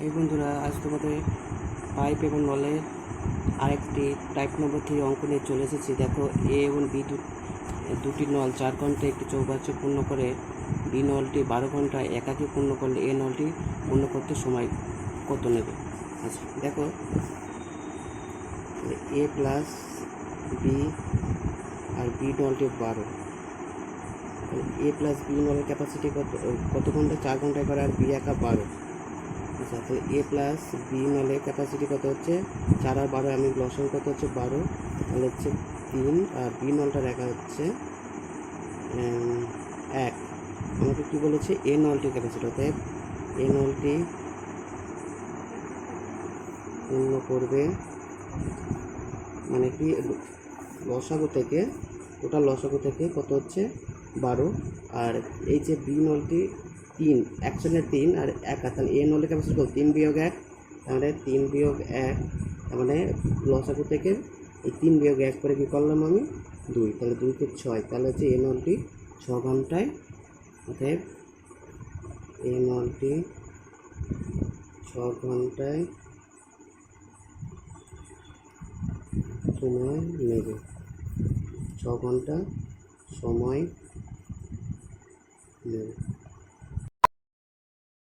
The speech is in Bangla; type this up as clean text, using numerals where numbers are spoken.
এই বন্ধুরা, আজ তোমাদের পাইপ এবং নলের আরেকটি টাইপ নম্বর 3 অঙ্ক নিয়ে চলে এসেছি। দেখো, এ এবং বি দুটি নল 4 ঘন্টায় একটি চৌবাচ্চা পূর্ণ করে বি নলটি 12 ঘন্টায় একাকি পূর্ণ করলে এ নলটি পূর্ণ করতে সময় কত নেবে। আচ্ছা দেখো, এ প্লাস বি আর বি নলটি 12, এ প্লাস বি নলের ক্যাপাসিটি কত ঘন্টায়? 4 ঘন্টায় করে, আর বি একা 12। আচ্ছা, তাহলে এ প্লাস বি নলের ক্যাপাসিটি কত হচ্ছে? 4 আর 12, আমি লসাগু কত হচ্ছে 12, তাহলে হচ্ছে 3, আর বি নলটার একা হচ্ছে 1। আমাকে কী বলেছে? এ নলটির ক্যাপাসিটি, অর্থাৎ এ নলটি পূর্ণ করবে মানে কি, লসাগু থেকে, টোটাল লসাগু থেকে কত হচ্ছে 12, আর এই যে বি নলটি 3, একসঙ্গে 3 আর 1, তাহলে এ নলের ক্যাপাসিটি কত? 3 বিয়োগ 1, তাহলে 3 বিয়োগ 1, তার মানে লসাগু থেকে এই 3 বিয়োগ 1 করে কী করলাম আমি? 2, তাহলে 2 কে 6, তাহলে হচ্ছে এ নলটি 6 ঘন্টায়, অতএব এ নলটি 6 ঘন্টায় সময় নেবে, 6 ঘন্টা সময় নেবে।